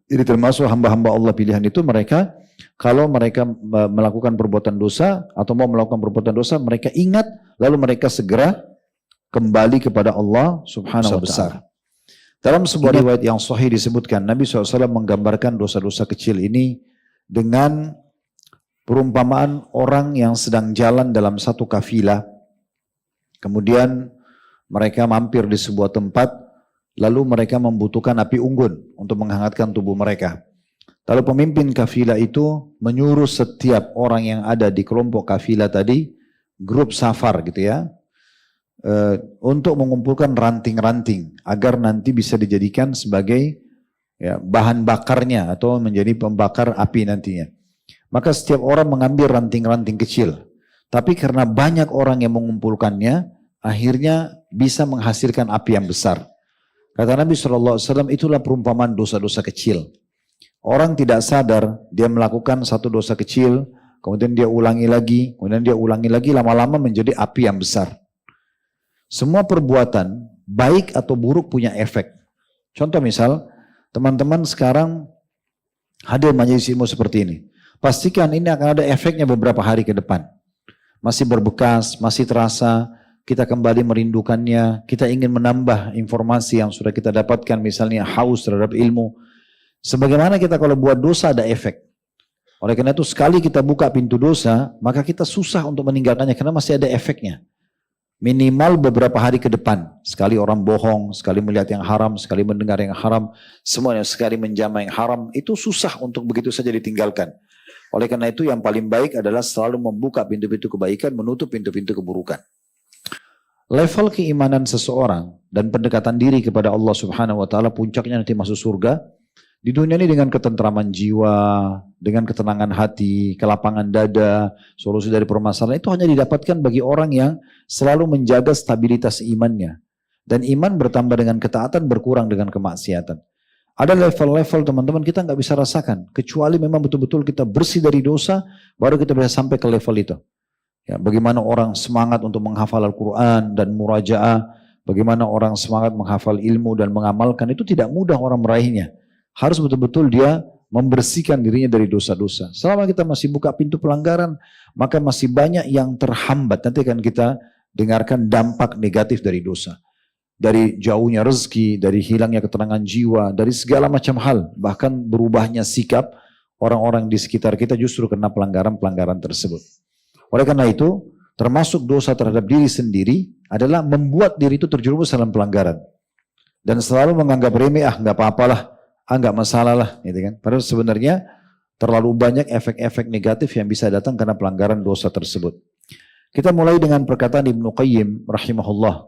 Jadi termasuk hamba-hamba Allah pilihan itu mereka, kalau mereka melakukan perbuatan dosa atau mau melakukan perbuatan dosa, mereka ingat lalu mereka segera kembali kepada Allah Subhanahu wa Ta'ala. Dalam sebuah riwayat yang sahih disebutkan, Nabi SAW menggambarkan dosa-dosa kecil ini dengan perumpamaan orang yang sedang jalan dalam satu kafilah. Kemudian mereka mampir di sebuah tempat, lalu mereka membutuhkan api unggun untuk menghangatkan tubuh mereka. Lalu pemimpin kafilah itu menyuruh setiap orang yang ada di kelompok kafilah tadi, grup safar gitu ya, untuk mengumpulkan ranting-ranting agar nanti bisa dijadikan sebagai ya, bahan bakarnya atau menjadi pembakar api nantinya. Maka setiap orang mengambil ranting-ranting kecil, tapi karena banyak orang yang mengumpulkannya, akhirnya bisa menghasilkan api yang besar. Kata Nabi SAW, itulah perumpamaan dosa-dosa kecil. Orang tidak sadar, dia melakukan satu dosa kecil, kemudian dia ulangi lagi, lama-lama menjadi api yang besar. Semua perbuatan, baik atau buruk punya efek. Contoh misal, teman-teman sekarang hadir majelis ilmu seperti ini. Pastikan ini akan ada efeknya beberapa hari ke depan. Masih berbekas, masih terasa, kita kembali merindukannya, kita ingin menambah informasi yang sudah kita dapatkan, misalnya haus terhadap ilmu. Sebagaimana kita kalau buat dosa ada efek. Oleh karena itu sekali kita buka pintu dosa, maka kita susah untuk meninggalkannya karena masih ada efeknya. Minimal beberapa hari ke depan. Sekali orang bohong, sekali melihat yang haram, sekali mendengar yang haram, semuanya sekali menjamah yang haram, itu susah untuk begitu saja ditinggalkan. Oleh karena itu yang paling baik adalah selalu membuka pintu-pintu kebaikan, menutup pintu-pintu keburukan. Level keimanan seseorang dan pendekatan diri kepada Allah Subhanahu wa Ta'ala puncaknya nanti masuk surga. Di dunia ini dengan ketentraman jiwa, dengan ketenangan hati, kelapangan dada, solusi dari permasalahan itu hanya didapatkan bagi orang yang selalu menjaga stabilitas imannya. Dan iman bertambah dengan ketaatan, berkurang dengan kemaksiatan. Ada level-level teman-teman kita nggak bisa rasakan, kecuali memang betul-betul kita bersih dari dosa, baru kita bisa sampai ke level itu. Ya, bagaimana orang semangat untuk menghafal Al-Quran dan murajaah, bagaimana orang semangat menghafal ilmu dan mengamalkan, itu tidak mudah orang meraihnya. Harus betul-betul dia membersihkan dirinya dari dosa-dosa. Selama kita masih buka pintu pelanggaran, maka masih banyak yang terhambat. Nanti akan kita dengarkan dampak negatif dari dosa. Dari jauhnya rezeki, dari hilangnya ketenangan jiwa, dari segala macam hal. Bahkan berubahnya sikap orang-orang di sekitar kita justru karena pelanggaran-pelanggaran tersebut. Oleh karena itu, termasuk dosa terhadap diri sendiri adalah membuat diri itu terjerumus dalam pelanggaran. Dan selalu menganggap remeh, nggak apa-apalah. Nggak masalah lah, gitu kan. Padahal sebenarnya terlalu banyak efek-efek negatif yang bisa datang karena pelanggaran dosa tersebut. Kita mulai dengan perkataan Ibnu Qayyim rahimahullah.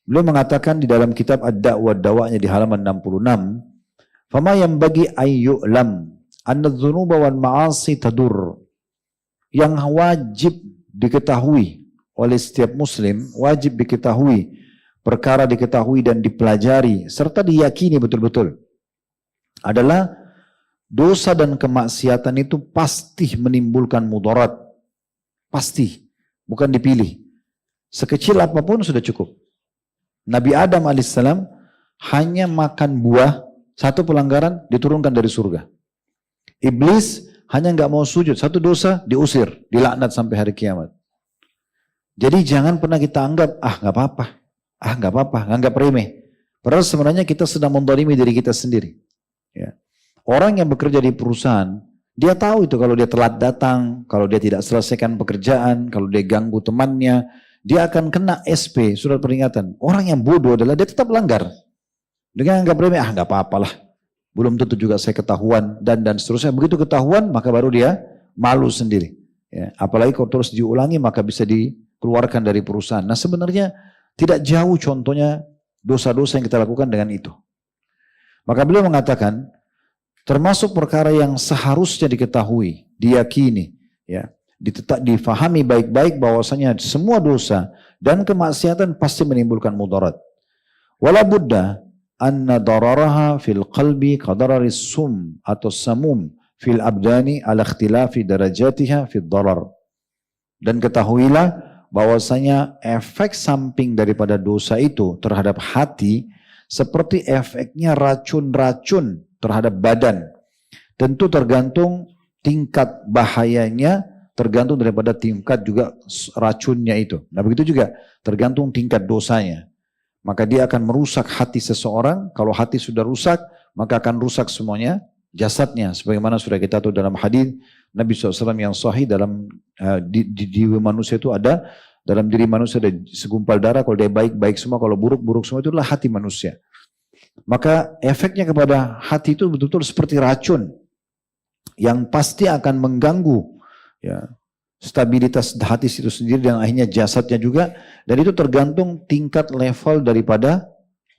Beliau mengatakan di dalam kitab Ad-Da'wa Dawa'nya di halaman 66, "Fama yanbaghi ayyu'lam anna adz-dzunuba wal ma'asi tadur." Yang wajib diketahui oleh setiap muslim, wajib diketahui, perkara diketahui dan dipelajari serta diyakini betul-betul adalah dosa dan kemaksiatan itu pasti menimbulkan mudarat. Pasti. Bukan dipilih. Sekecil apapun sudah cukup. Nabi Adam alaihissalam hanya makan buah, satu pelanggaran diturunkan dari surga. Iblis hanya nggak mau sujud, satu dosa diusir, dilaknat sampai hari kiamat. Jadi jangan pernah kita anggap, nggak apa-apa, nganggap remeh. Padahal sebenarnya kita sedang mendolimi diri kita sendiri. Ya. Orang yang bekerja di perusahaan, dia tahu itu kalau dia telat datang, kalau dia tidak selesaikan pekerjaan, kalau dia ganggu temannya, dia akan kena SP, surat peringatan. Orang yang bodoh adalah dia tetap langgar. Dengan anggap remeh, nggak apa-apalah. Belum tentu juga saya ketahuan, dan seterusnya. Begitu ketahuan, maka baru dia malu sendiri. Ya. Apalagi kalau terus diulangi, maka bisa dikeluarkan dari perusahaan. Nah sebenarnya tidak jauh contohnya dosa-dosa yang kita lakukan dengan itu. Maka beliau mengatakan, termasuk perkara yang seharusnya diketahui, diyakini, ya, difahami baik-baik bahwasanya semua dosa dan kemaksiatan pasti menimbulkan mudarat. Wala budda anna dararaha fil qalbi qadararis sum atau samum fil abdani ala ikhtilafi darajatiha fid darar. Dan ketahuilah bahwasanya efek samping daripada dosa itu terhadap hati seperti efeknya racun-racun terhadap badan. Tentu tergantung tingkat bahayanya, tergantung daripada tingkat juga racunnya itu. Nah begitu juga tergantung tingkat dosanya. Maka dia akan merusak hati seseorang. Kalau hati sudah rusak, maka akan rusak semuanya jasadnya. Sebagaimana sudah kita tahu dalam hadis Nabi SAW yang sahih, dalam di manusia itu ada, dalam diri manusia ada segumpal darah. Kalau dia baik semua, kalau buruk semua, itulah hati manusia. Maka efeknya kepada hati itu betul-betul seperti racun yang pasti akan mengganggu ya, stabilitas hati itu sendiri dan akhirnya jasadnya juga. Dan itu tergantung tingkat level daripada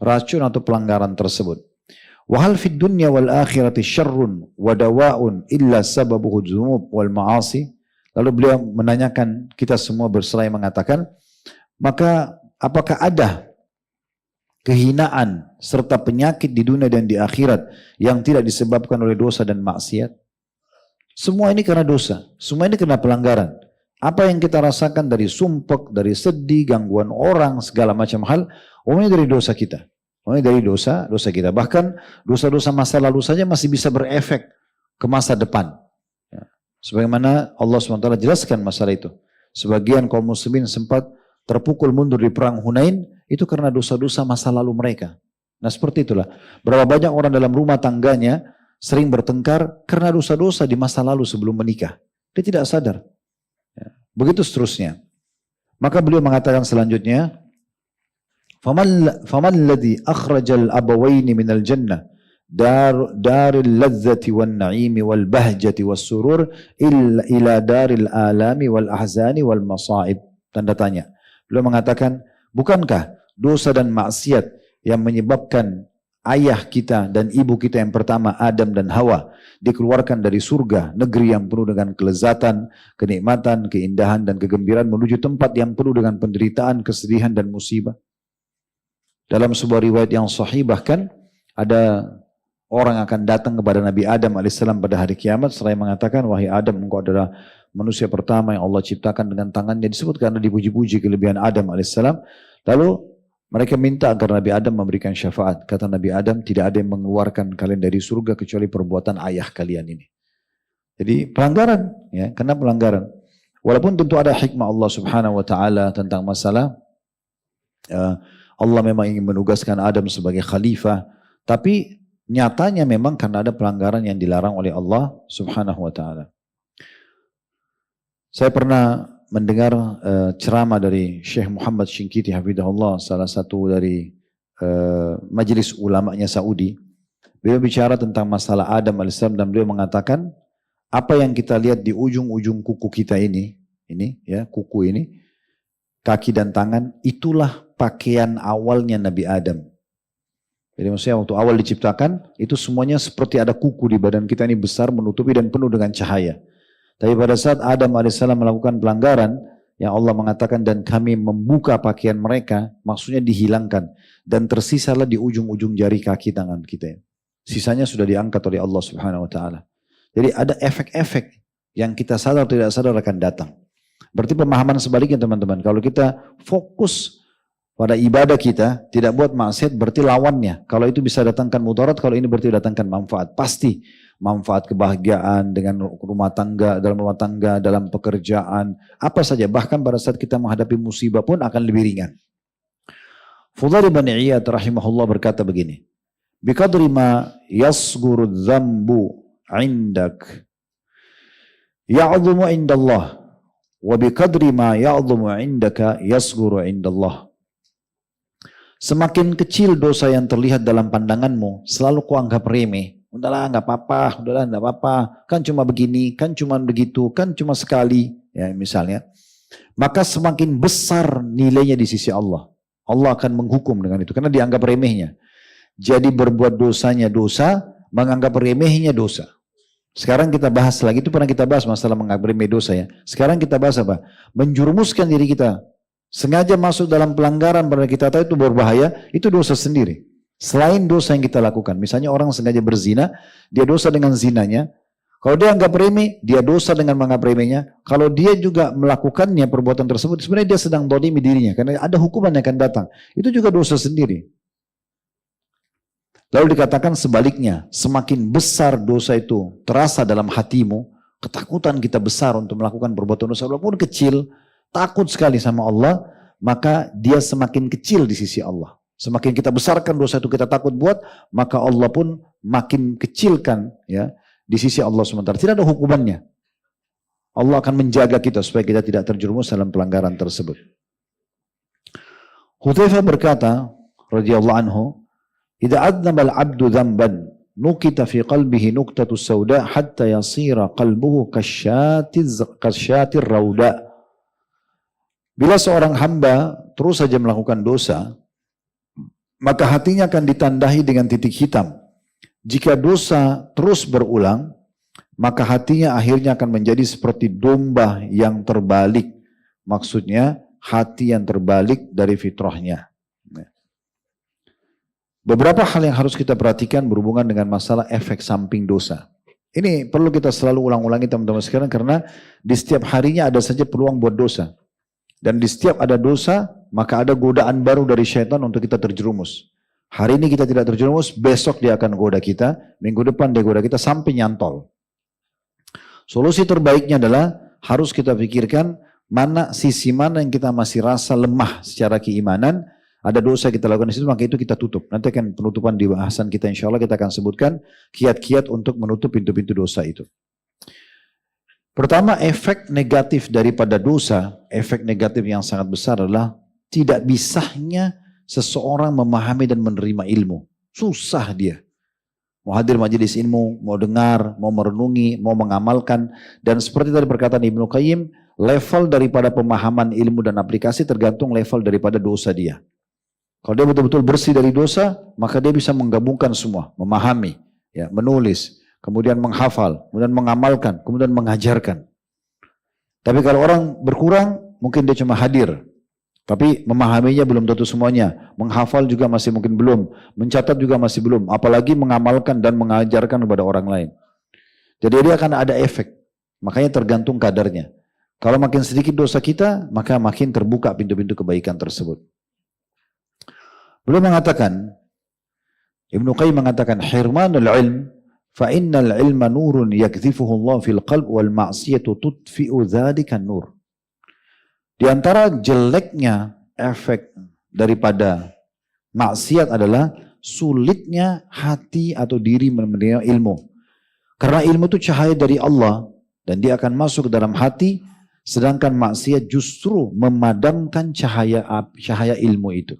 racun atau pelanggaran tersebut. Wahal fid dunya wal akhirati syarrun wa dawa'un illa sababuhu dzunub wal ma'asi. Lalu beliau menanyakan, kita semua berseraya mengatakan, maka apakah ada kehinaan serta penyakit di dunia dan di akhirat yang tidak disebabkan oleh dosa dan maksiat? Semua ini karena dosa, semua ini karena pelanggaran. Apa yang kita rasakan dari sumpek, dari sedih, gangguan orang, segala macam hal, ini dari dosa kita. Ini dari dosa kita. Bahkan dosa-dosa masa lalu saja masih bisa berefek ke masa depan. Ya. Sebagaimana Allah SWT jelaskan masalah itu. Sebagian kaum muslimin sempat terpukul mundur di perang Hunain, itu karena dosa-dosa masa lalu mereka. Nah seperti itulah. Berapa banyak orang dalam rumah tangganya sering bertengkar karena dosa-dosa di masa lalu sebelum menikah. Dia tidak sadar. Ya. Begitu seterusnya. Maka beliau mengatakan selanjutnya, فَمَنْ الَّذِي أَخْرَجَ الْأَبَوَيْنِ مِنَ الْجَنَّةِ دَارِ اللَّذَّةِ وَالنَّعِيمِ وَالْبَهْجَةِ وَالسُّرُورِ إِلَى دَارِ الْآلَامِ وَالْأَحْزَانِ وَالْمَصَائِبِ. Tanda tanya. Beliau mengatakan, bukankah dosa dan maksiat yang menyebabkan ayah kita dan ibu kita yang pertama, Adam dan Hawa, dikeluarkan dari surga, negeri yang penuh dengan kelezatan, kenikmatan, keindahan, dan kegembiraan, menuju tempat yang penuh dengan penderitaan, kesedihan, dan musibah. Dalam sebuah riwayat yang sahih, bahkan ada orang akan datang kepada Nabi Adam alaihissalam pada hari kiamat, seraya mengatakan, wahai Adam, engkau adalah manusia pertama yang Allah ciptakan dengan tangannya, disebut karena dipuji-puji kelebihan Adam alaihissalam. Lalu mereka minta agar Nabi Adam memberikan syafaat. Kata Nabi Adam, tidak ada yang mengeluarkan kalian dari surga kecuali perbuatan ayah kalian ini. Jadi pelanggaran, ya, karena pelanggaran. Walaupun tentu ada hikmah Allah Subhanahu Wa Taala tentang masalah Allah memang ingin menugaskan Adam sebagai khalifah, tapi nyatanya memang karena ada pelanggaran yang dilarang oleh Allah Subhanahu Wa Taala. Saya pernah mendengar ceramah dari Syekh Muhammad Shinqiti hafidhahullah, salah satu dari majelis ulamanya Saudi. Beliau bicara tentang masalah Adam alaihissalam dan beliau mengatakan, apa yang kita lihat di ujung-ujung kuku kita ini ya, kuku ini, kaki dan tangan, itulah pakaian awalnya Nabi Adam. Jadi maksudnya waktu awal diciptakan, itu semuanya seperti ada kuku di badan kita ini besar, menutupi dan penuh dengan cahaya. Tapi pada saat Adam AS melakukan pelanggaran, yang Allah mengatakan, dan kami membuka pakaian mereka, maksudnya dihilangkan. Dan tersisalah di ujung-ujung jari kaki tangan kita. Sisanya sudah diangkat oleh Allah Subhanahu Wa Taala. Jadi ada efek-efek yang kita sadar tidak sadar akan datang. Berarti pemahaman sebaliknya teman-teman. Kalau kita fokus pada ibadah kita, tidak buat maksiat, berarti lawannya. Kalau itu bisa datangkan mudarat, kalau ini berarti datangkan manfaat. Pasti manfaat kebahagiaan dengan rumah tangga, dalam pekerjaan, apa saja. Bahkan pada saat kita menghadapi musibah pun akan lebih ringan. Fudail bin Iyad rahimahullah berkata begini, biqadri ma yasguru dzambu indak ya'dhumu indallah wa biqadri ma ya'dhumu indaka yasguru indallah. Semakin kecil dosa yang terlihat dalam pandanganmu, selalu kau anggap remeh. Udahlah nggak apa-apa, udahlah nggak apa-apa, kan cuma begini, kan cuma begitu, kan cuma sekali, ya misalnya. Maka semakin besar nilainya di sisi Allah. Allah akan menghukum dengan itu, karena dianggap remehnya. Jadi berbuat dosanya dosa, menganggap remehnya dosa. Sekarang kita bahas lagi, itu pernah kita bahas masalah menganggap remeh dosa ya. Sekarang kita bahas apa? Menjurumuskan diri kita. Sengaja masuk dalam pelanggaran pada kita tahu itu berbahaya, itu dosa sendiri. Selain dosa yang kita lakukan, misalnya orang sengaja berzina, dia dosa dengan zinanya. Kalau dia anggap remeh, dia dosa dengan menganggap remehnya. Kalau dia juga melakukannya perbuatan tersebut, sebenarnya dia sedang dolimi dirinya, karena ada hukuman yang akan datang. Itu juga dosa sendiri. Lalu dikatakan sebaliknya, semakin besar dosa itu terasa dalam hatimu, ketakutan kita besar untuk melakukan perbuatan dosa, walaupun kecil, takut sekali sama Allah, maka dia semakin kecil di sisi Allah. Semakin kita besarkan dosa itu kita takut buat, maka Allah pun makin kecilkan ya di sisi Allah sementara. Tidak ada hukumannya. Allah akan menjaga kita supaya kita tidak terjerumus dalam pelanggaran tersebut. Hudzaifah berkata, radhiyallahu anhu, "Idza adnaba al-'abdu dzamban, nukita fi qalbihi nuqtatu sauda hatta yasira qalbuhu kasyatir rauda." Bila seorang hamba terus saja melakukan dosa, maka hatinya akan ditandai dengan titik hitam. Jika dosa terus berulang, maka hatinya akhirnya akan menjadi seperti domba yang terbalik. Maksudnya hati yang terbalik dari fitrahnya. Beberapa hal yang harus kita perhatikan berhubungan dengan masalah efek samping dosa. Ini perlu kita selalu ulang-ulangi teman-teman sekalian, karena di setiap harinya ada saja peluang buat dosa. Dan di setiap ada dosa, maka ada godaan baru dari syaitan untuk kita terjerumus. Hari ini kita tidak terjerumus, besok dia akan goda kita, minggu depan dia goda kita sampai nyantol. Solusi terbaiknya adalah harus kita pikirkan sisi mana yang kita masih rasa lemah secara keimanan, ada dosa kita lakukan di situ, maka itu kita tutup. Nanti akan penutupan di bahasan kita, insya Allah kita akan sebutkan kiat-kiat untuk menutup pintu-pintu dosa itu. Pertama, efek negatif daripada dosa, efek negatif yang sangat besar adalah tidak bisanya seseorang memahami dan menerima ilmu. Susah dia. Mau hadir majelis ilmu, mau dengar, mau merenungi, mau mengamalkan. Dan seperti tadi perkataan Ibnu Qayyim, level daripada pemahaman ilmu dan aplikasi tergantung level daripada dosa dia. Kalau dia betul-betul bersih dari dosa, maka dia bisa menggabungkan semua, memahami, ya, menulis, kemudian menghafal, kemudian mengamalkan, kemudian mengajarkan. Tapi kalau orang berkurang, mungkin dia cuma hadir, tapi memahaminya belum tentu semuanya, menghafal juga masih mungkin belum, mencatat juga masih belum, apalagi mengamalkan dan mengajarkan kepada orang lain. Jadi dia akan ada efek, makanya tergantung kadarnya. Kalau makin sedikit dosa kita, maka makin terbuka pintu-pintu kebaikan tersebut. Beliau mengatakan, Ibnu Qayyim mengatakan, "Hirmanul ilm, fa innal ilma nurun yakzifuhu Allah fil qalb wal ma'siyatu tudfi'u dzalikan nur." Di antara jeleknya efek daripada maksiat adalah sulitnya hati atau diri menerima ilmu. Karena ilmu itu cahaya dari Allah dan dia akan masuk ke dalam hati, sedangkan maksiat justru memadamkan cahaya ilmu itu.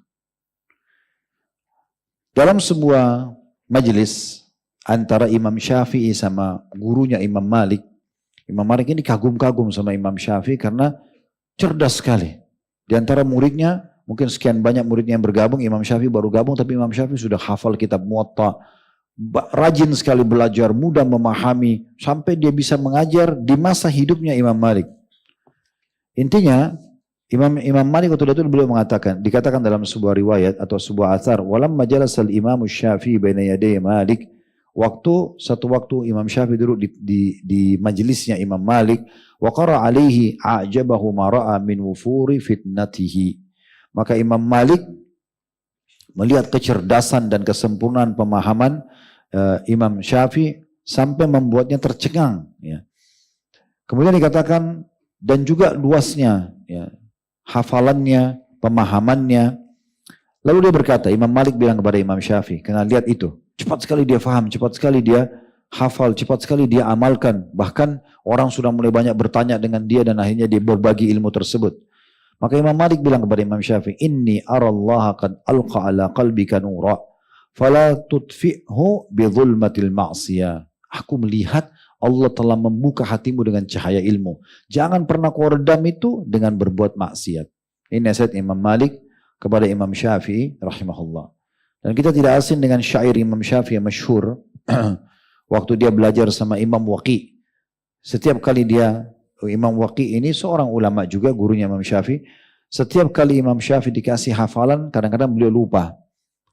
Dalam sebuah majelis antara Imam Syafi'i sama gurunya Imam Malik ini kagum-kagum sama Imam Syafi'i karena cerdas sekali. Di antara muridnya, mungkin sekian banyak muridnya yang bergabung, Imam Syafi'i baru gabung, tapi Imam Syafi'i sudah hafal kitab Muwatta, rajin sekali belajar, mudah memahami, sampai dia bisa mengajar di masa hidupnya Imam Malik. Intinya, Imam Malik waktu itu beliau mengatakan, dikatakan dalam sebuah riwayat atau sebuah athar, walamma jalasal Imam Syafi'i baina yaday Malik, satu waktu Imam Syafi'i duduk di majelisnya Imam Malik, wa qara alaihi a'jabahu ma ra'a min wufuri fitnatihi. Maka Imam Malik melihat kecerdasan dan kesempurnaan pemahaman Imam Syafi'i sampai membuatnya tercengang. Ya. Kemudian dikatakan dan juga luasnya, ya, hafalannya, pemahamannya. Lalu dia berkata, Imam Malik bilang kepada Imam Syafi'i, karena lihat itu, cepat sekali dia faham, cepat sekali dia hafal, cepat sekali dia amalkan. Bahkan orang sudah mulai banyak bertanya dengan dia dan akhirnya dia berbagi ilmu tersebut. Maka Imam Malik bilang kepada Imam Syafi'i, inni arallaha qad alqa ala qalbika nura, fala tudfi'hu bi dhulmatil ma'siyah. Aku melihat Allah telah membuka hatimu dengan cahaya ilmu. Jangan pernah kau redam itu dengan berbuat maksiat. Ini nasihat Imam Malik kepada Imam Syafi'i rahimahullah. Dan kita tidak asing dengan syair Imam Syafi'i yang masyhur. Waktu dia belajar sama Imam Waqi. Setiap kali Imam Waqi ini seorang ulama juga, gurunya Imam Syafi'i. Setiap kali Imam Syafi'i dikasih hafalan, kadang-kadang beliau lupa.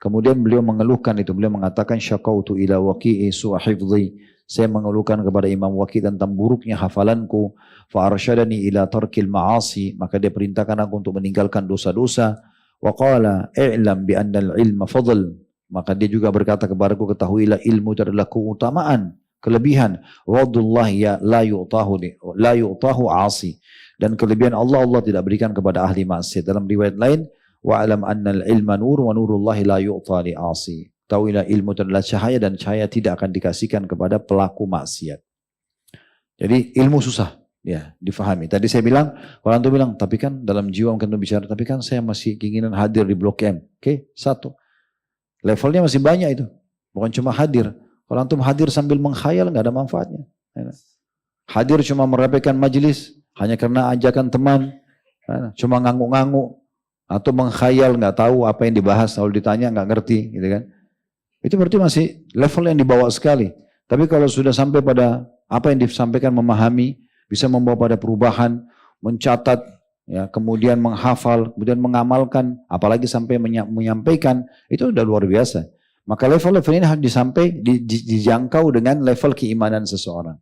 Kemudian beliau mengeluhkan itu. Beliau mengatakan, syakautu ila waqi'i su'a hifdhi. Saya mengeluhkan kepada Imam Waqi tentang buruknya hafalanku. Fa'arsyadani ila tarkil ma'asi. Maka dia perintahkan aku untuk meninggalkan dosa-dosa. Wa qala i'lam bi annal ilma fadl. Maka dia juga berkata kepadaku, ketahuilah ilmu itu adalah keutamaan, kelebihan. Wadullahi ya la yu'tahu asi. Dan kelebihan Allah, Allah tidak berikan kepada ahli maksiat. Dalam riwayat lain, wa'alam annal ilma nur wa nurullahi la yu'ta li asi. Tahuilah ilmu itu adalah cahaya dan cahaya tidak akan dikasihkan kepada pelaku maksiat. Jadi ilmu susah ya difahami. Tadi saya bilang, kalau antum bilang, tapi kan dalam jiwa mungkin antum bicara, tapi kan saya masih keinginan hadir di Blok M. Oke, satu. Levelnya masih banyak itu. Bukan cuma hadir. Kalau antum hadir sambil menghayal nggak ada manfaatnya. Hadir cuma merapihkan majelis hanya karena ajakan teman, cuma ngangguk-ngangguk atau menghayal nggak tahu apa yang dibahas, kalau ditanya nggak ngerti, gitu kan? Itu berarti masih level yang dibawa sekali. Tapi kalau sudah sampai pada apa yang disampaikan memahami, bisa membawa pada perubahan, mencatat, ya, kemudian menghafal, kemudian mengamalkan, apalagi sampai menyampaikan, itu sudah luar biasa. Maka level-level ini harus dijangkau dengan level keimanan seseorang.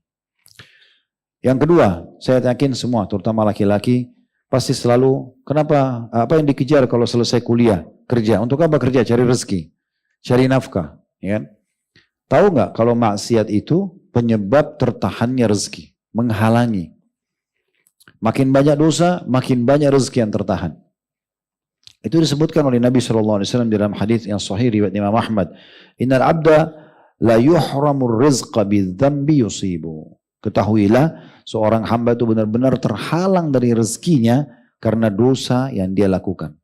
Yang kedua, saya yakin semua, terutama laki-laki, pasti selalu, kenapa, apa yang dikejar kalau selesai kuliah, kerja, untuk apa kerja? Cari rezeki, cari nafkah, ya kan? Tahu nggak kalau maksiat itu penyebab tertahannya rezeki, menghalangi. Makin banyak dosa, makin banyak rezeki yang tertahan. Itu disebutkan oleh Nabi SAW dalam hadis yang sahih riwayat Imam Ahmad. Innal abda la yuhramur rizqa bidzambi yusibu. Ketahuilah seorang hamba itu benar-benar terhalang dari rezekinya karena dosa yang dia lakukan.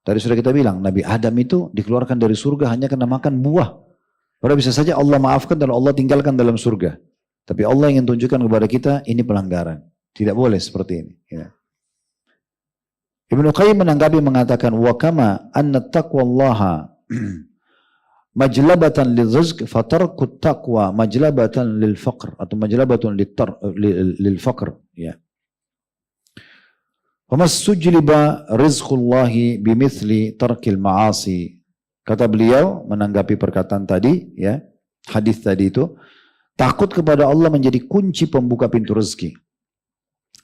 Tadi sudah kita bilang, Nabi Adam itu dikeluarkan dari surga hanya karena makan buah. Padahal bisa saja Allah maafkan dan Allah tinggalkan dalam surga. Tapi Allah ingin tunjukkan kepada kita, ini pelanggaran. Tidak boleh seperti ini. Ya. Ibnu Qayyim menanggapi mengatakan, wa kama anna taqwallaha majlabatan lirizq fatarkut taqwa majlabatan lil faqr atau majlabatan lil faqr, ya. Famas sujliba rizqullahi bimithli tarkil ma'asi. Kata beliau menanggapi perkataan tadi, ya, hadis tadi itu, takut kepada Allah menjadi kunci pembuka pintu rezeki.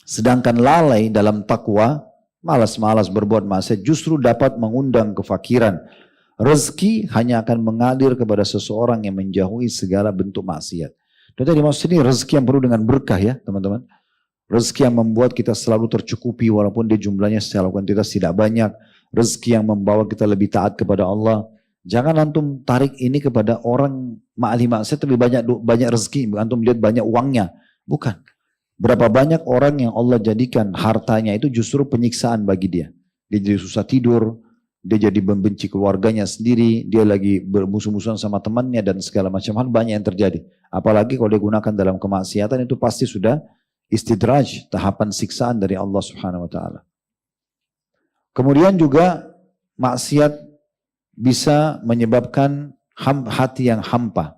Sedangkan lalai dalam takwa, malas-malas berbuat maksiat justru dapat mengundang kefakiran. Rezeki hanya akan mengalir kepada seseorang yang menjauhi segala bentuk maksiat. Dan tadi maksud ini rezeki yang penuh dengan berkah, ya teman-teman. Rezeki yang membuat kita selalu tercukupi walaupun dia jumlahnya secara kuantitas tidak banyak. Rezeki yang membawa kita lebih taat kepada Allah. Jangan antum tarik ini kepada orang ahli maksiat tapi banyak rezeki. Antum lihat banyak uangnya. Bukan. Berapa banyak orang yang Allah jadikan hartanya itu justru penyiksaan bagi dia. Dia jadi susah tidur. Dia jadi membenci keluarganya sendiri. Dia lagi bermusuh-musuhan sama temannya dan segala macam hal banyak yang terjadi. Apalagi kalau dia gunakan dalam kemaksiatan itu pasti sudah istidraj, tahapan siksaan dari Allah Subhanahu wa taala. Kemudian juga maksiat bisa menyebabkan hati yang hampa.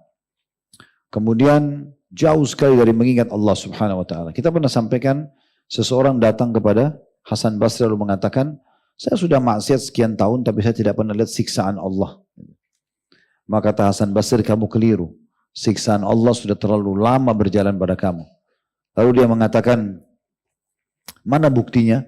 Kemudian jauh sekali dari mengingat Allah Subhanahu wa taala. Kita pernah sampaikan seseorang datang kepada Hasan Basri lalu mengatakan, saya sudah maksiat sekian tahun tapi saya tidak pernah lihat siksaan Allah. Maka kata Hasan Basri, kamu keliru. Siksaan Allah sudah terlalu lama berjalan pada kamu. Lalu dia mengatakan, mana buktinya?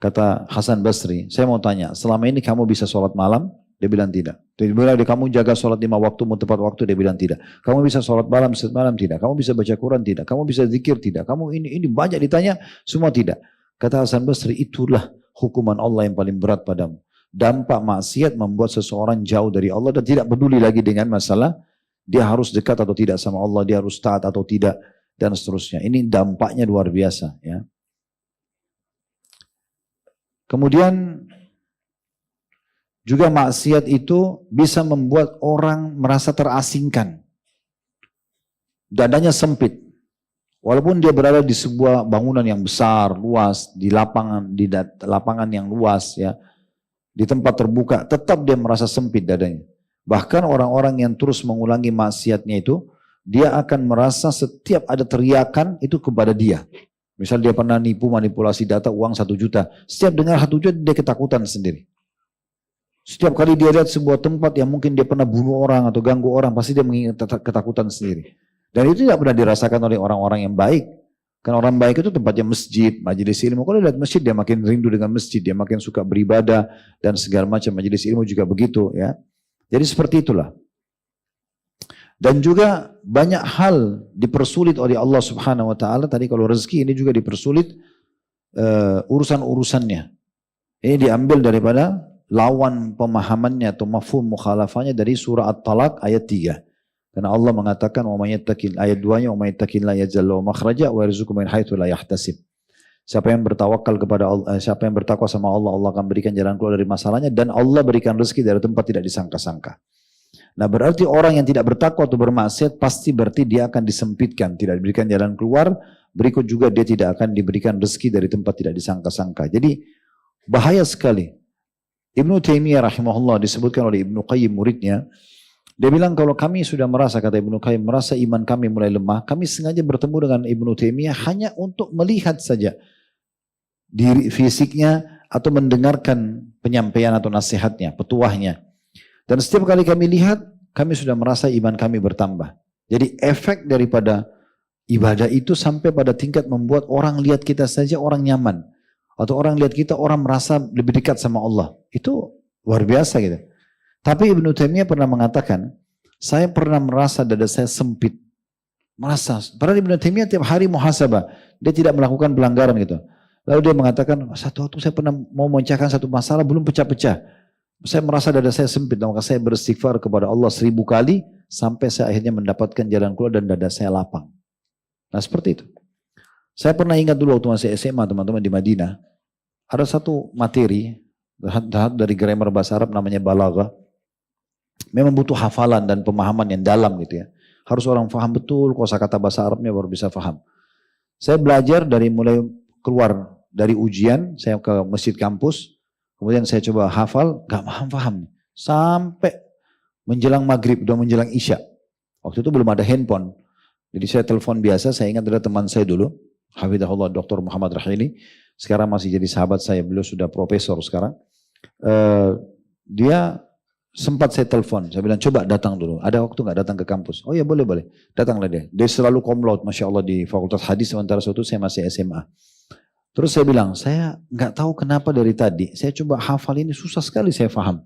Kata Hasan Basri, saya mau tanya, selama ini kamu bisa sholat malam? Dia bilang tidak. Dia bilang, kamu jaga sholat 5 waktu, tepat waktu? Dia bilang tidak. Kamu bisa sholat malam, malam? Tidak. Kamu bisa baca Quran? Tidak. Kamu bisa zikir? Tidak. Kamu ini banyak ditanya, semua tidak. Kata Hasan Basri, itulah hukuman Allah yang paling berat padamu. Dampak maksiat membuat seseorang jauh dari Allah dan tidak peduli lagi dengan masalah dia harus dekat atau tidak sama Allah, dia harus taat atau tidak, dan seterusnya. Ini dampaknya luar biasa, ya. Kemudian juga maksiat itu bisa membuat orang merasa terasingkan. Dadanya sempit. Walaupun dia berada di sebuah bangunan yang besar, luas, di lapangan yang luas, ya, di tempat terbuka, tetap dia merasa sempit dadanya. Bahkan orang-orang yang terus mengulangi maksiatnya itu, dia akan merasa setiap ada teriakan itu kepada dia. Misal dia pernah nipu manipulasi data uang 1 juta. Setiap dengar 1 juta dia ketakutan sendiri. Setiap kali dia lihat sebuah tempat yang mungkin dia pernah bunuh orang atau ganggu orang, pasti dia mengingat ketakutan sendiri. Dan itu tidak pernah dirasakan oleh orang-orang yang baik. Karena orang baik itu tempatnya masjid, majelis ilmu. Kalau lihat masjid dia makin rindu dengan masjid, dia makin suka beribadah dan segala macam. Majelis ilmu juga begitu, ya. Jadi seperti itulah. Dan juga banyak hal dipersulit oleh Allah Subhanahu wa taala. Tadi kalau rezeki ini juga dipersulit urusan-urusannya. Ini diambil daripada lawan pemahamannya atau mafhum mukhalafahnya dari surah At-Talaq ayat 3. Karena Allah mengatakan ayat 2-nya wa may yattaqillaha yaj'al lahu makhraja wa yarzuqhu min haitsu la yahtasib. Siapa yang bertawakal kepada Allah, siapa yang bertakwa sama Allah, Allah akan berikan jalan keluar dari masalahnya dan Allah berikan rezeki dari tempat tidak disangka-sangka. Nah, berarti orang yang tidak bertakwa atau bermaksiat pasti berarti dia akan disempitkan, tidak diberikan jalan keluar, berikut juga dia tidak akan diberikan rezeki dari tempat tidak disangka-sangka. Jadi bahaya sekali. Ibnu Taimiyah rahimahullah disebutkan oleh Ibnu Qayyim muridnya, dia bilang kalau kami sudah merasa, kata Ibnu Qayyim, merasa iman kami mulai lemah, kami sengaja bertemu dengan Ibnu Taimiyah hanya untuk melihat saja diri fisiknya atau mendengarkan penyampaian atau nasihatnya, petuahnya. Dan setiap kali kami lihat, kami sudah merasa iman kami bertambah. Jadi efek daripada ibadah itu sampai pada tingkat membuat orang lihat kita saja orang nyaman. Atau orang lihat kita, orang merasa lebih dekat sama Allah. Itu luar biasa gitu. Tapi Ibnu Taimiyah pernah mengatakan, saya pernah merasa dada saya sempit. Merasa. Padahal Ibnu Taimiyah tiap hari muhasabah. Dia tidak melakukan pelanggaran gitu. Lalu dia mengatakan, satu waktu saya pernah mau memecahkan satu masalah, belum pecah-pecah. Saya merasa dada saya sempit, maka saya beristighfar kepada Allah 1000 kali, sampai saya akhirnya mendapatkan jalan keluar dan dada saya lapang. Nah seperti itu. Saya pernah ingat dulu waktu masih SMA teman-teman di Madinah, ada satu materi dari grammar bahasa Arab namanya balaghah. Memang butuh hafalan dan pemahaman yang dalam gitu ya. Harus orang paham betul kosakata bahasa Arabnya baru bisa paham. Saya belajar dari mulai keluar dari ujian, saya ke masjid kampus, kemudian saya coba hafal, gak paham-paham. Sampai menjelang maghrib, udah menjelang isya. Waktu itu belum ada handphone. Jadi saya telepon biasa, saya ingat ada teman saya dulu, Hafidahullah Dr. Muhammad Rahili. Sekarang masih jadi sahabat saya, beliau sudah profesor sekarang. Dia sempat saya telepon, saya bilang coba datang dulu. Ada waktu gak datang ke kampus? Oh ya boleh. Datanglah dia. Dia selalu komlaut, Masya Allah di Fakultas Hadis, sementara suatu saya masih SMA. Terus saya bilang, saya nggak tahu kenapa dari tadi, saya coba hafal ini susah sekali saya paham.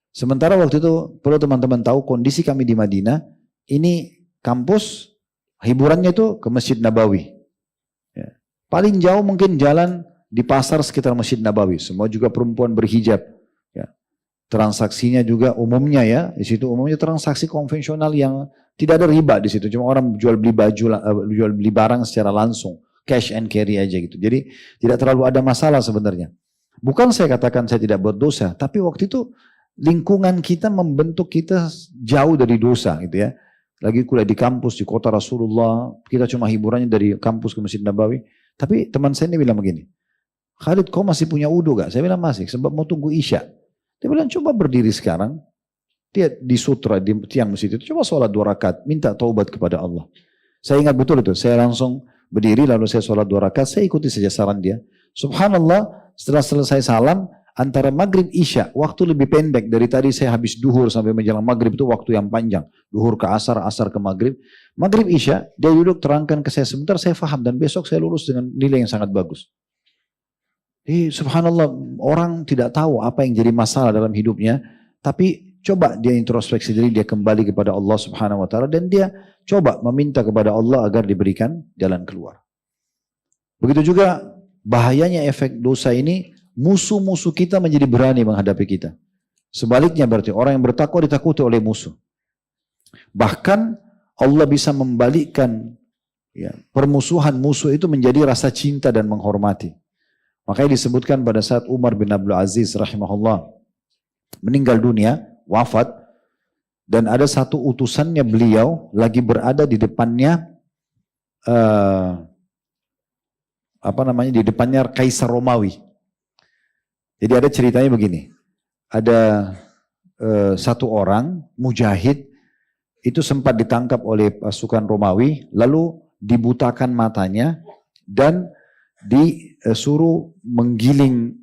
Sementara waktu itu, perlu teman-teman tahu kondisi kami di Madinah, ini kampus, hiburannya itu ke Masjid Nabawi. Ya. Paling jauh mungkin jalan di pasar sekitar Masjid Nabawi, semua juga perempuan berhijab. Ya. Transaksinya juga umumnya ya, di situ umumnya transaksi konvensional yang tidak ada riba di situ, cuma orang jual beli baju, jual beli barang secara langsung. Cash and carry aja gitu. Jadi tidak terlalu ada masalah sebenarnya. Bukan saya katakan saya tidak buat dosa, tapi waktu itu lingkungan kita membentuk kita jauh dari dosa gitu ya. Lagi kuliah di kampus di kota Rasulullah, kita cuma hiburannya dari kampus ke Masjid Nabawi. Tapi teman saya ini bilang begini, Khalid kau masih punya wudu gak? Saya bilang masih, sebab mau tunggu Isya. Dia bilang coba berdiri sekarang, dia di sutra di tiang masjid itu, coba sholat 2 rakaat, minta taubat kepada Allah. Saya ingat betul itu, saya langsung berdiri lalu saya sholat 2 rakaat, saya ikuti saja saran dia. Subhanallah, setelah selesai salam, antara maghrib isya, waktu lebih pendek dari tadi saya habis duhur sampai menjelang maghrib itu waktu yang panjang. Duhur ke asar, asar ke maghrib. Maghrib isya, dia duduk terangkan ke saya sebentar, saya faham dan besok saya lulus dengan nilai yang sangat bagus. Jadi subhanallah, orang tidak tahu apa yang jadi masalah dalam hidupnya, tapi coba dia introspeksi diri, dia kembali kepada Allah Subhanahu wa taala dan dia coba meminta kepada Allah agar diberikan jalan keluar. Begitu juga bahayanya efek dosa ini, musuh-musuh kita menjadi berani menghadapi kita. Sebaliknya berarti orang yang bertakwa ditakuti oleh musuh. Bahkan Allah bisa membalikkan ya, permusuhan musuh itu menjadi rasa cinta dan menghormati. Makanya disebutkan pada saat Umar bin Abdul Aziz rahimahullah meninggal dunia, wafat, dan ada satu utusannya beliau lagi berada di depannya di depannya Kaisar Romawi. Jadi ada ceritanya begini, ada satu orang mujahid itu sempat ditangkap oleh pasukan Romawi, lalu dibutakan matanya dan disuruh menggiling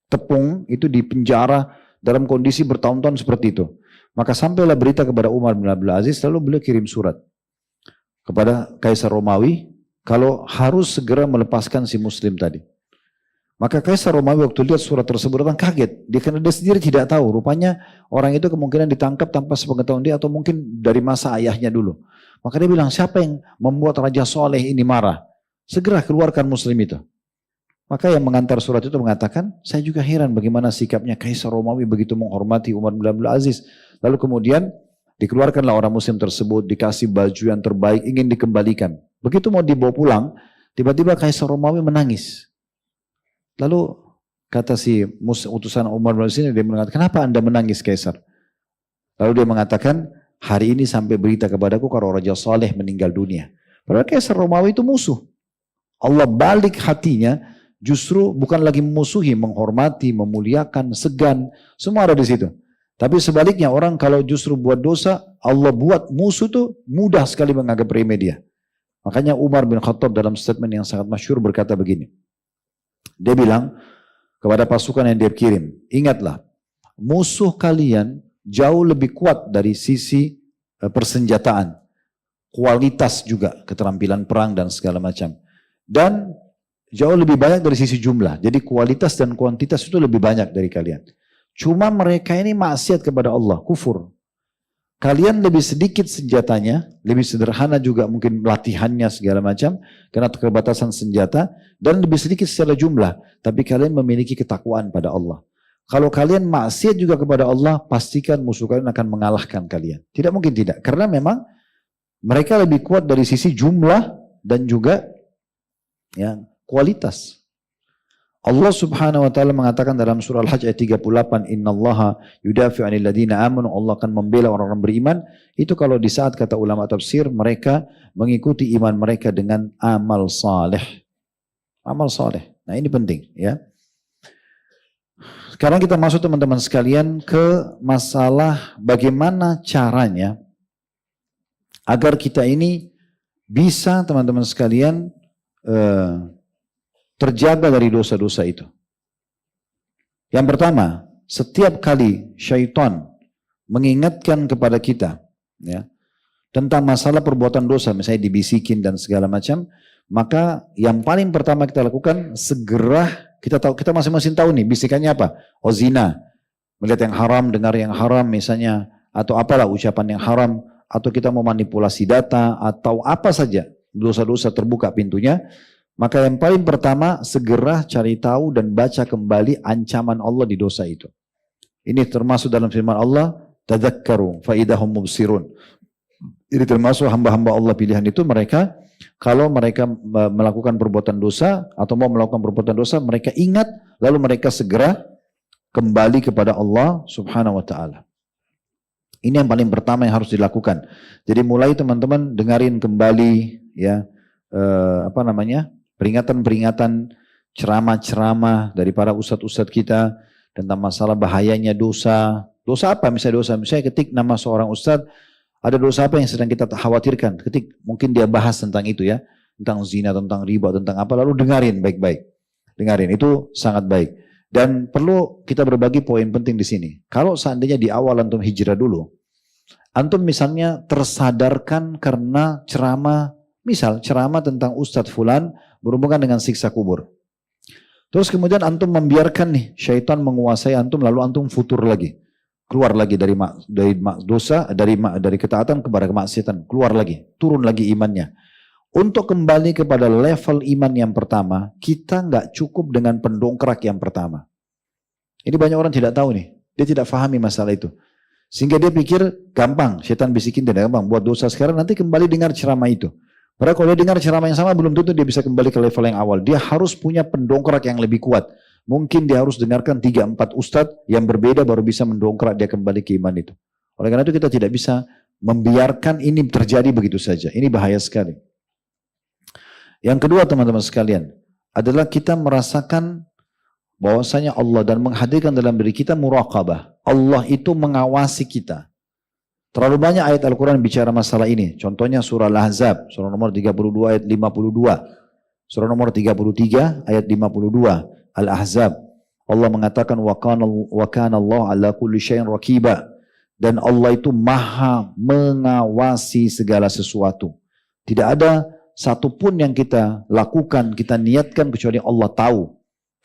tepung itu di penjara dalam kondisi bertahun-tahun seperti itu. Maka sampailah berita kepada Umar bin Abdul Aziz, lalu beliau kirim surat kepada Kaisar Romawi kalau harus segera melepaskan si muslim tadi. Maka Kaisar Romawi waktu lihat surat tersebut datang kaget. Dia karena dia sendiri tidak tahu. Rupanya orang itu kemungkinan ditangkap tanpa sepengetahuan dia atau mungkin dari masa ayahnya dulu. Maka dia bilang, siapa yang membuat Raja Soleh ini marah? Segera keluarkan muslim itu. Maka yang mengantar surat itu mengatakan, saya juga heran bagaimana sikapnya Kaisar Romawi begitu menghormati Umar bin Abdul Aziz. Lalu kemudian dikeluarkanlah orang muslim tersebut, dikasih baju yang terbaik, ingin dikembalikan. Begitu mau dibawa pulang, tiba-tiba Kaisar Romawi menangis. Lalu kata si utusan Umar bin Abdul Aziz, dia mengatakan, kenapa anda menangis Kaisar? Lalu dia mengatakan, hari ini sampai berita kepadaku kalau Raja Saleh meninggal dunia. Padahal Kaisar Romawi itu musuh. Allah balik hatinya, justru bukan lagi memusuhi, menghormati, memuliakan, segan, semua ada di situ. Tapi sebaliknya orang kalau justru buat dosa, Allah buat musuh itu mudah sekali menganggap remeh dia. Makanya Umar bin Khattab dalam statement yang sangat masyhur berkata begini. Dia bilang kepada pasukan yang dia kirim, ingatlah, musuh kalian jauh lebih kuat dari sisi persenjataan, kualitas juga, keterampilan perang dan segala macam. Dan jauh lebih banyak dari sisi jumlah. Jadi kualitas dan kuantitas itu lebih banyak dari kalian. Cuma mereka ini maksiat kepada Allah, kufur. Kalian lebih sedikit senjatanya, lebih sederhana juga mungkin latihannya segala macam, karena keterbatasan senjata, dan lebih sedikit secara jumlah. Tapi kalian memiliki ketakwaan pada Allah. Kalau kalian maksiat juga kepada Allah, pastikan musuh kalian akan mengalahkan kalian. Tidak mungkin tidak, karena memang mereka lebih kuat dari sisi jumlah dan juga ya, kualitas. Allah subhanahu wa ta'ala mengatakan dalam surah Al-Hajj ayat 38, innallaha yudafi'u 'anil ladina amanu, Allah akan membela orang-orang beriman. Itu kalau di saat kata ulama tafsir mereka mengikuti iman mereka dengan amal saleh. Amal saleh. Nah, ini penting ya. Sekarang kita masuk teman-teman sekalian ke masalah bagaimana caranya agar kita ini bisa teman-teman sekalian terjaga dari dosa-dosa itu. Yang pertama, setiap kali syaitan mengingatkan kepada kita ya, tentang masalah perbuatan dosa, misalnya dibisikin dan segala macam, maka yang paling pertama kita lakukan, segera kita tahu, kita masing-masing tahu nih bisikannya apa. Oh, zina, melihat yang haram, dengar yang haram misalnya, atau apalah ucapan yang haram, atau kita memanipulasi data, atau apa saja dosa-dosa terbuka pintunya. Maka yang paling pertama, segera cari tahu dan baca kembali ancaman Allah di dosa itu. Ini termasuk dalam firman Allah, tadzakkaru fa idahum mubsirun. Ini termasuk hamba-hamba Allah pilihan itu, mereka kalau mereka melakukan perbuatan dosa atau mau melakukan perbuatan dosa, mereka ingat lalu mereka segera kembali kepada Allah subhanahu wa ta'ala. Ini yang paling pertama yang harus dilakukan. Jadi mulai teman-teman dengarin kembali ya peringatan-peringatan, ceramah-ceramah dari para ustadz-ustadz kita tentang masalah bahayanya dosa. Dosa apa misalnya dosa? Misalnya ketik nama seorang ustadz, ada dosa apa yang sedang kita khawatirkan? Ketik mungkin dia bahas tentang itu ya, tentang zina, tentang riba, tentang apa, lalu dengarin baik-baik. Dengarin, itu sangat baik. Dan perlu kita berbagi poin penting di sini. Kalau seandainya di awal antum hijrah dulu, antum misalnya tersadarkan karena ceramah, misal ceramah tentang Ustadz Fulan berhubungan dengan siksa kubur. Terus kemudian antum membiarkan nih syaitan menguasai antum, lalu antum futur lagi. Keluar lagi dari dosa, dari ketaatan kepada kemaksiatan, keluar lagi, turun lagi imannya. Untuk kembali kepada level iman yang pertama, kita nggak cukup dengan pendongkrak yang pertama. Ini banyak orang tidak tahu nih, dia tidak pahami masalah itu. Sehingga dia pikir gampang, setan bisikin dia gampang, buat dosa sekarang nanti kembali dengar ceramah itu. Padahal kalau dia dengar ceramah yang sama belum tentu dia bisa kembali ke level yang awal. Dia harus punya pendongkrak yang lebih kuat. Mungkin dia harus dengarkan 3-4 ustadz yang berbeda baru bisa mendongkrak dia kembali ke iman itu. Oleh karena itu kita tidak bisa membiarkan ini terjadi begitu saja. Ini bahaya sekali. Yang kedua teman-teman sekalian, adalah kita merasakan bahwasanya Allah dan menghadirkan dalam diri kita muraqabah. Allah itu mengawasi kita. Terlalu banyak ayat Al-Quran bicara masalah ini. Contohnya surah Al-Ahzab, surah nomor 32 ayat 52. Surah nomor 33 ayat 52. Al-Ahzab. Allah mengatakan wa kana Allah ala kulli syai'in raqiba. Dan Allah itu maha mengawasi segala sesuatu. Tidak ada satupun yang kita lakukan, kita niatkan kecuali Allah tahu.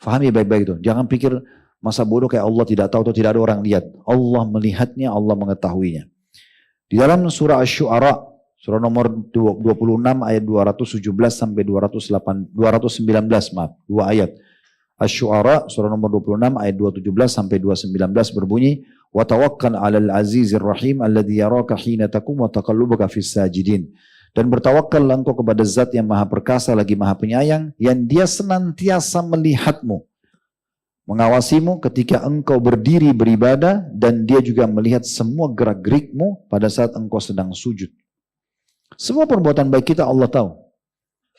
Fahami baik-baik itu. Jangan pikir masa bodoh kayak Allah tidak tahu atau tidak ada orang lihat. Allah melihatnya, Allah mengetahuinya. Di dalam surah Asy-Syu'ara, surah nomor 26 ayat 217 sampai 219, maaf, 2 ayat. Asy-Syu'ara surah nomor 26 ayat 217 sampai 219 berbunyi, "Wa tawakkal 'alal 'azizir rahim alladzi yaraka hina taqum wa taqallubaka fis sajidin." Dan bertawakkallah engkau kepada Zat yang Maha Perkasa lagi Maha Penyayang, yang Dia senantiasa melihatmu, mengawasimu ketika engkau berdiri beribadah, dan Dia juga melihat semua gerak-gerikmu pada saat engkau sedang sujud. Semua perbuatan baik kita Allah tahu.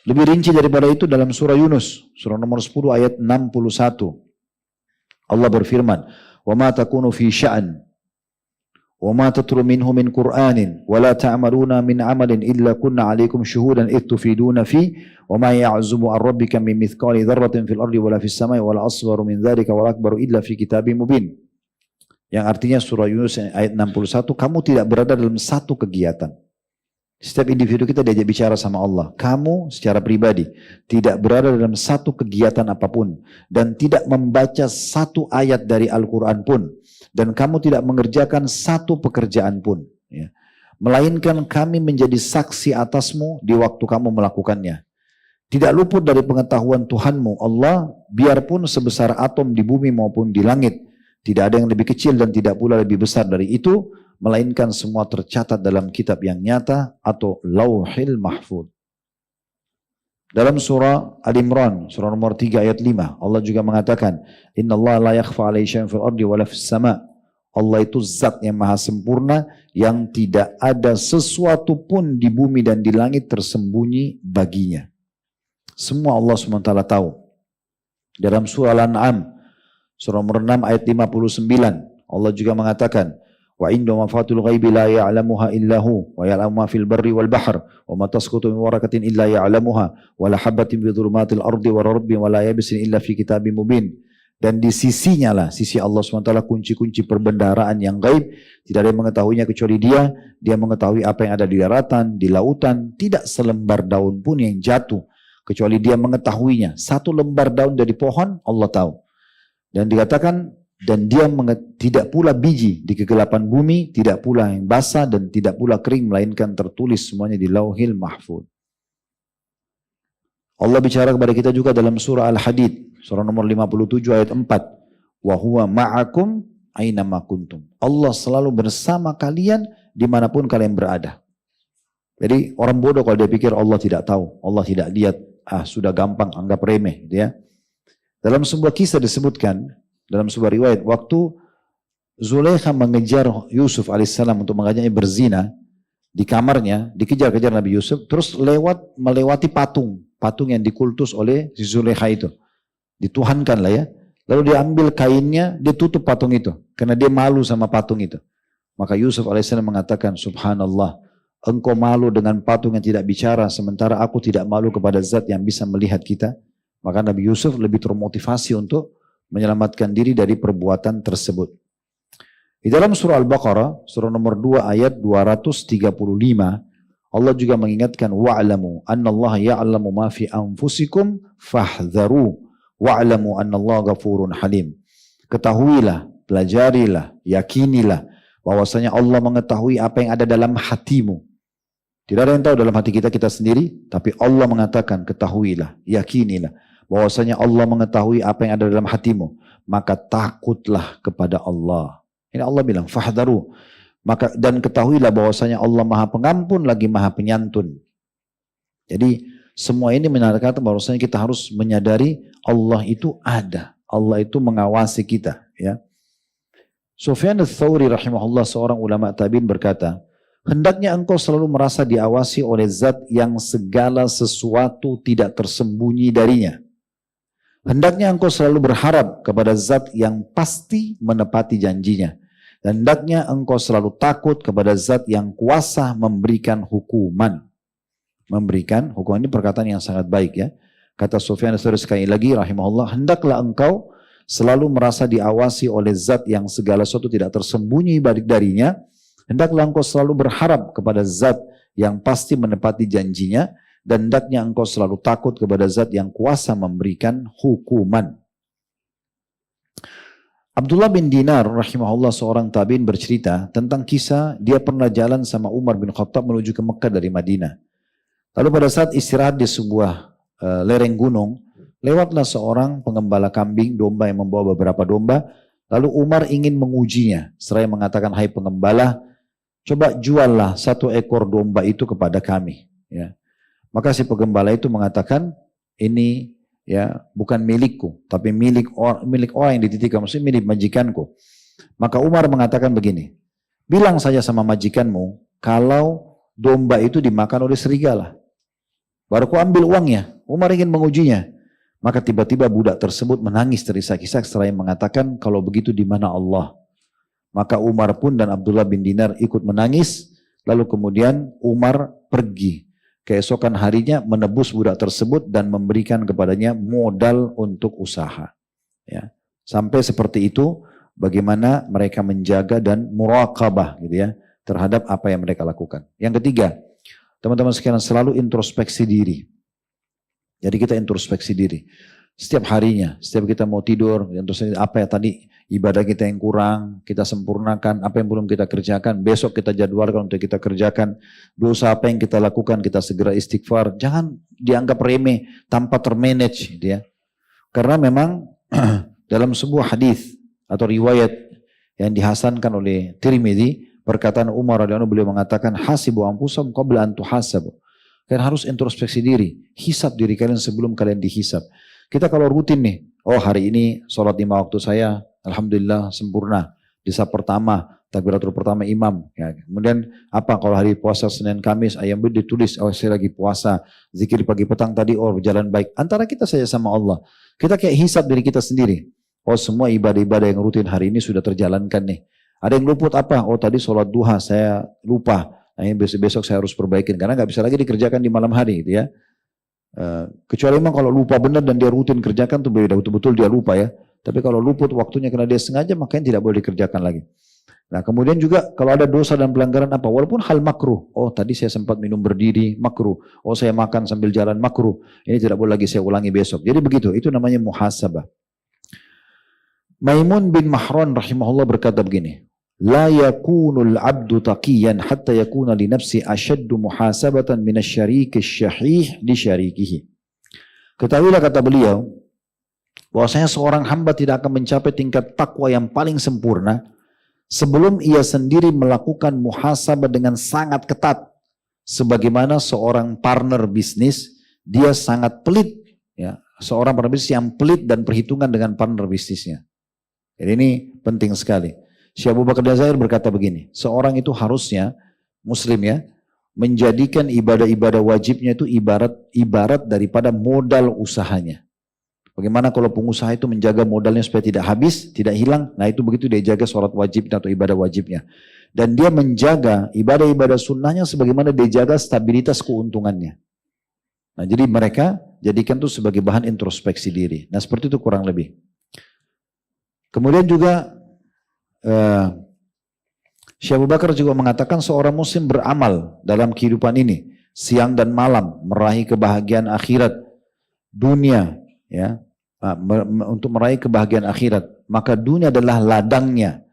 Lebih rinci daripada itu dalam surah Yunus, surah nomor 10 ayat 61. Allah berfirman, "Wa ma takunu fi sya'an wa ma tatlu minhu min Qur'anin wa la ta'maluna min 'amalin illa kunna 'alaikum syuhudan id tufiduna fi wa ma ya'zubu 'an rabbika min mithqali dzarratin fil ardi wa la fis samai wa la asgharu min dzalika wa la akbaru illa fi kitabim mubin." Yang artinya surah Yunus ayat 61, kamu tidak berada dalam satu kegiatan. Setiap individu kita diajak bicara sama Allah. Kamu secara pribadi tidak berada dalam satu kegiatan apapun, dan tidak membaca satu ayat dari Al-Quran pun, dan kamu tidak mengerjakan satu pekerjaan pun, ya. Melainkan kami menjadi saksi atasmu di waktu kamu melakukannya. Tidak luput dari pengetahuan Tuhanmu Allah, biarpun sebesar atom di bumi maupun di langit. Tidak ada yang lebih kecil dan tidak pula lebih besar dari itu, melainkan semua tercatat dalam kitab yang nyata atau Lauhil Mahfuz. Dalam surah Al-Imran, surah nomor 3 ayat 5, Allah juga mengatakan, "Innallaha la yakhfa 'alaihi syai'un fil ardi wa la fis sama'." Allah itu zat yang maha sempurna, yang tidak ada sesuatu pun di bumi dan di langit tersembunyi baginya. Semua Allah SWT tahu. Dalam surah Al-An'am, surah nomor 6 ayat 59, Allah juga mengatakan, "Wa indahu mafatul ghaibi la ya'lamuha illahu wa ya'lamu ma fil barri wal bahr wa ma tasqutu min waraqatin illa ya'lamuha wa la habatin fi dhulumatil ardi wa rabbin wa la yabisin illa fi kitabim mubin." Dan di sisinya lah, sisi Allah SWT, kunci-kunci perbendaharaan yang gaib, tidak ada yang mengetahuinya kecuali Dia. Dia mengetahui apa yang ada di daratan, di lautan, tidak selembar daun pun yang jatuh kecuali Dia mengetahuinya. Satu lembar daun dari pohon Allah tahu. Dan dikatakan, dan Dia tidak pula biji di kegelapan bumi, tidak pula yang basah dan tidak pula kering, melainkan tertulis semuanya di Lauhil Mahfuz. Allah bicara kepada kita juga dalam surah Al-Hadid, surah nomor 57 ayat 4. "Wa huwa ma'akum aina ma kuntum." Allah selalu bersama kalian dimanapun kalian berada. Jadi orang bodoh kalau dia pikir Allah tidak tahu, Allah tidak lihat, sudah gampang, anggap remeh, gitu ya. Dalam sebuah kisah disebutkan, dalam sebuah riwayat, waktu Zulaikha mengejar Yusuf alaihissalam untuk mengajaknya berzina di kamarnya, dikejar-kejar Nabi Yusuf, terus melewati patung yang dikultus oleh si Zulaikha itu, dituhankan lah ya. Lalu dia ambil kainnya, dia tutup patung itu, karena dia malu sama patung itu. Maka Yusuf alaihissalam mengatakan, "Subhanallah, engkau malu dengan patung yang tidak bicara, sementara aku tidak malu kepada zat yang bisa melihat kita." Maka Nabi Yusuf lebih termotivasi untuk menyelamatkan diri dari perbuatan tersebut. Di dalam surah Al-Baqarah, surah nomor 2 ayat 235, Allah juga mengingatkan, "Wa'lamu annallaha ya'lamu ma fi anfusikum fahdharu wa'lamu annallaha ghafurun halim." Ketahuilah, pelajarilah, yakinilah bahwasanya Allah mengetahui apa yang ada dalam hatimu. Tidak ada yang tahu dalam hati kita sendiri, tapi Allah mengatakan, ketahuilah, yakinilah bahwasanya Allah mengetahui apa yang ada dalam hatimu, maka takutlah kepada Allah. Ini Allah bilang, fahdharu. Maka dan ketahuilah bahwasanya Allah Maha Pengampun lagi Maha Penyantun. Jadi semua ini menandakan bahwasanya kita harus menyadari Allah itu ada, Allah itu mengawasi kita, ya. Sufyan ats-Tsauri rahimahullah, seorang ulama tabi'in, berkata, hendaknya engkau selalu merasa diawasi oleh zat yang segala sesuatu tidak tersembunyi darinya. Hendaknya engkau selalu berharap kepada zat yang pasti menepati janjinya. Dan hendaknya engkau selalu takut kepada zat yang kuasa memberikan hukuman. Memberikan hukuman, ini perkataan yang sangat baik, ya. Kata Sufyan ats-Tsauri sekali lagi rahimahullah, hendaklah engkau selalu merasa diawasi oleh zat yang segala sesuatu tidak tersembunyi darinya. Hendaklah engkau selalu berharap kepada zat yang pasti menepati janjinya. Dan hendaknya engkau selalu takut kepada zat yang kuasa memberikan hukuman. Abdullah bin Dinar rahimahullah seorang tabi'in bercerita tentang kisah dia pernah jalan sama Umar bin Khattab menuju ke Mekah dari Madinah. Lalu pada saat istirahat di sebuah lereng gunung, lewatlah seorang pengembala kambing domba yang membawa beberapa domba. Lalu Umar ingin mengujinya. Seraya mengatakan, hai pengembala, coba juallah 1 ekor domba itu kepada kami. Ya. Maka si pengembala itu mengatakan, ini ya bukan milikku, tapi milik orang yang dititipkan, maksudnya milik majikanku. Maka Umar mengatakan begini, bilang saja sama majikanmu, kalau domba itu dimakan oleh serigala. Baru ku ambil uangnya. Umar ingin mengujinya. Maka tiba-tiba budak tersebut menangis terisak-isak seraya mengatakan, kalau begitu di mana Allah? Maka Umar pun dan Abdullah bin Dinar ikut menangis. Lalu kemudian Umar pergi. Keesokan harinya menebus budak tersebut dan memberikan kepadanya modal untuk usaha. Ya. Sampai seperti itu bagaimana mereka menjaga dan muraqabah gitu ya, terhadap apa yang mereka lakukan. Yang ketiga, teman-teman sekalian selalu introspeksi diri. Jadi kita introspeksi diri. Setiap harinya, setiap kita mau tidur, apa ya tadi ibadah kita yang kurang, kita sempurnakan, apa yang belum kita kerjakan, besok kita jadwalkan untuk kita kerjakan, dosa apa yang kita lakukan, kita segera istighfar, jangan dianggap remeh, tanpa termanage gitu ya. Karena memang dalam sebuah hadis atau riwayat yang dihasankan oleh Tirmidzi, perkataan Umar radhiyallahu anhu beliau mengatakan, hasibu anfusakum qabla an tuhasabu. Kalian harus introspeksi diri, hisab diri kalian sebelum kalian dihisab. Kita kalau rutin nih, oh hari ini sholat 5 waktu saya, alhamdulillah sempurna. Di saat pertama, takbiratul pertama imam. Ya. Kemudian apa kalau hari puasa Senin Kamis, ayam ditulis, oh saya lagi puasa. Zikir pagi petang tadi, oh berjalan baik. Antara kita saja sama Allah. Kita kayak hisab diri kita sendiri. Oh semua ibadah-ibadah yang rutin hari ini sudah terjalankan nih. Ada yang luput apa? Oh tadi sholat duha saya lupa. Nah ini besok saya harus perbaikin. Karena nggak bisa lagi dikerjakan di malam hari gitu ya. Kecuali memang kalau lupa benar dan dia rutin kerjakan tuh beda, betul-betul dia lupa ya. Tapi kalau luput waktunya karena dia sengaja, makanya tidak boleh dikerjakan lagi. Nah kemudian juga kalau ada dosa dan pelanggaran apa, walaupun hal makruh, oh tadi saya sempat minum berdiri, makruh. Oh saya makan sambil jalan, makruh. Ini tidak boleh lagi saya ulangi besok. Jadi begitu, itu namanya muhasabah. Maimun bin Mahran rahimahullah berkata begini, la yakunul abdu taqiyan hatta yakuna li nafsi ashaddu muhasabatan minasyariki syahih li syarikihi. Ketahuilah kata beliau, bahwasanya seorang hamba tidak akan mencapai tingkat takwa yang paling sempurna sebelum ia sendiri melakukan muhasabah dengan sangat ketat. Sebagaimana seorang partner bisnis, dia sangat pelit. Ya, seorang partner bisnis yang pelit dan perhitungan dengan partner bisnisnya. Jadi ini penting sekali. Syekh Abu Bakar Jazair berkata begini, seorang itu harusnya, muslim ya, menjadikan ibadah-ibadah wajibnya itu ibarat daripada modal usahanya. Bagaimana kalau pengusaha itu menjaga modalnya supaya tidak habis, tidak hilang, nah itu begitu dia jaga sholat wajibnya atau ibadah wajibnya. Dan dia menjaga ibadah-ibadah sunnahnya sebagaimana dia jaga stabilitas keuntungannya. Nah jadi mereka jadikan itu sebagai bahan introspeksi diri. Nah seperti itu kurang lebih. Kemudian juga Syekh Abu Bakar juga mengatakan seorang muslim beramal dalam kehidupan ini siang dan malam meraih kebahagiaan akhirat dunia ya untuk meraih kebahagiaan akhirat, maka dunia adalah ladangnya.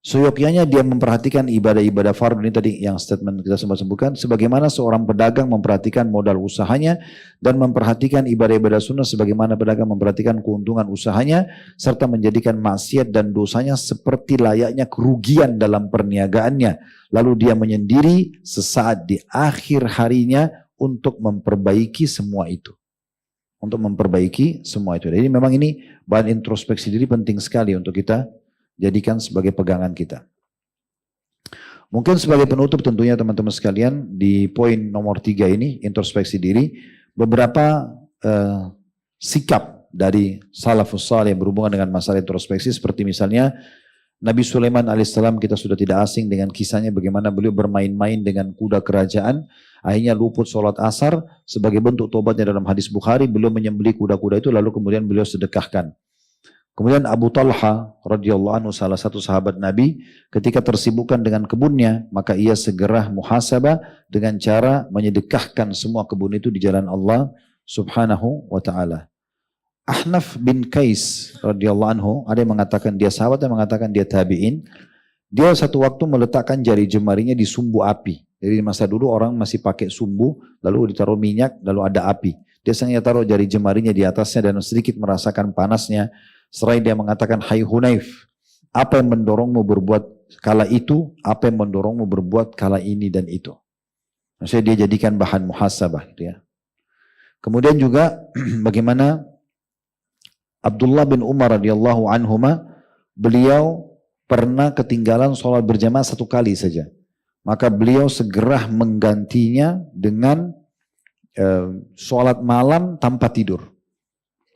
Seyogyanya dia memperhatikan ibadah-ibadah fardu ini tadi yang statement kita sempat sebutkan, sebagaimana seorang pedagang memperhatikan modal usahanya dan memperhatikan ibadah-ibadah sunnah sebagaimana pedagang memperhatikan keuntungan usahanya, serta menjadikan maksiat dan dosanya seperti layaknya kerugian dalam perniagaannya. Lalu dia menyendiri sesaat di akhir harinya untuk memperbaiki semua itu. Untuk memperbaiki semua itu. Jadi memang ini bahan introspeksi diri penting sekali untuk kita jadikan sebagai pegangan kita. Mungkin sebagai penutup tentunya teman-teman sekalian di poin nomor 3 ini, introspeksi diri, beberapa sikap dari salafus saleh yang berhubungan dengan masalah introspeksi seperti misalnya Nabi Sulaiman alaihissalam, kita sudah tidak asing dengan kisahnya bagaimana beliau bermain-main dengan kuda kerajaan, akhirnya luput sholat asar, sebagai bentuk tobatnya dalam hadis Bukhari, beliau menyembelih kuda-kuda itu lalu kemudian beliau sedekahkan. Kemudian Abu Talha radhiyallahu anhu salah satu sahabat Nabi ketika tersibukkan dengan kebunnya maka ia segera muhasabah dengan cara menyedekahkan semua kebun itu di jalan Allah Subhanahu wa taala. Ahnaf bin Qais radhiyallahu anhu, ada yang mengatakan dia sahabat, yang mengatakan dia tabi'in. Dia satu waktu meletakkan jari jemarinya di sumbu api. Jadi di masa dulu orang masih pakai sumbu, lalu ditaruh minyak, lalu ada api. Dia sengaja taruh jari jemarinya di atasnya dan sedikit merasakan panasnya. Seraya dia mengatakan, hai Hunaif, apa yang mendorongmu berbuat kala itu? Apa yang mendorongmu berbuat kala ini dan itu? Maksudnya dia jadikan bahan muhasabah. Gitu ya. Kemudian juga bagaimana Abdullah bin Umar radhiyallahu anhuma, beliau pernah ketinggalan sholat berjamaah satu kali saja. Maka beliau segera menggantinya dengan sholat malam tanpa tidur.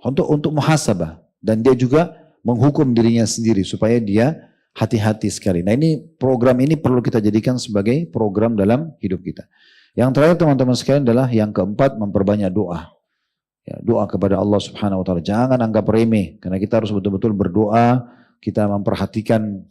Untuk muhasabah. Dan dia juga menghukum dirinya sendiri supaya dia hati-hati sekali. Nah ini program ini perlu kita jadikan sebagai program dalam hidup kita. Yang terakhir teman-teman sekalian adalah yang keempat, memperbanyak doa. Ya, doa kepada Allah Subhanahu wa taala. Jangan anggap remeh karena kita harus betul-betul berdoa, kita memperhatikan,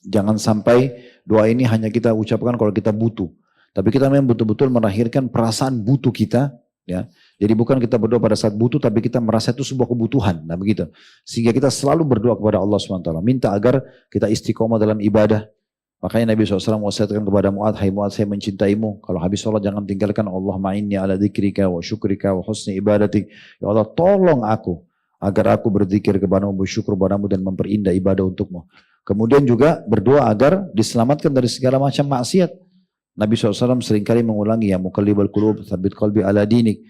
jangan sampai doa ini hanya kita ucapkan kalau kita butuh. Tapi kita memang betul-betul melahirkan perasaan butuh kita. Ya. Jadi bukan kita berdoa pada saat butuh, tapi kita merasa itu sebuah kebutuhan. Nah begitu. Sehingga kita selalu berdoa kepada Allah SWT. Minta agar kita istiqomah dalam ibadah. Makanya Nabi SAW wasiatkan kepada Mu'adz, hai Mu'adz, saya mencintaimu. Kalau habis sholat jangan tinggalkan Allah ma'inni ala dzikrika wa syukrika wa husni ibadatik. Ya Allah tolong aku agar aku berzikir kepadamu, bersyukur kepadamu dan memperindah ibadah untukmu. Kemudian juga berdoa agar diselamatkan dari segala macam maksiat. Nabi SAW seringkali mengulangi, ya muqallibal qulub, tsabbit qalbi ala dinik.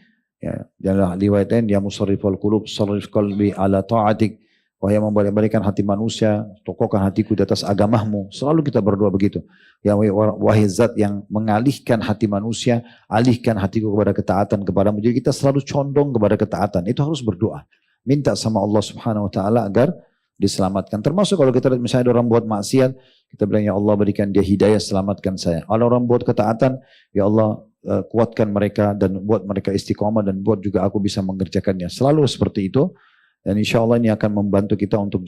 Ya, dalam riwayat lain, ya musarrifal qulub, sarrif qalbi ala ta'atik. Wahai yang membalik-balikan hati manusia, tokohkan hatiku di atas agamamu. Selalu kita berdoa begitu. Ya wahai zat yang mengalihkan hati manusia, alihkan hatiku kepada ketaatan kepadamu. Jadi kita selalu condong kepada ketaatan. Itu harus berdoa. Minta sama Allah Subhanahu wa taala agar diselamatkan. Termasuk kalau kita lihat misalnya ada orang buat maksiat, kita bilang ya Allah berikan dia hidayah, selamatkan saya. Kalau orang buat ketaatan, ya Allah kuatkan mereka dan buat mereka istiqomah dan buat juga aku bisa mengerjakannya. Selalu seperti itu. Dan insya Allah ini akan membantu kita untuk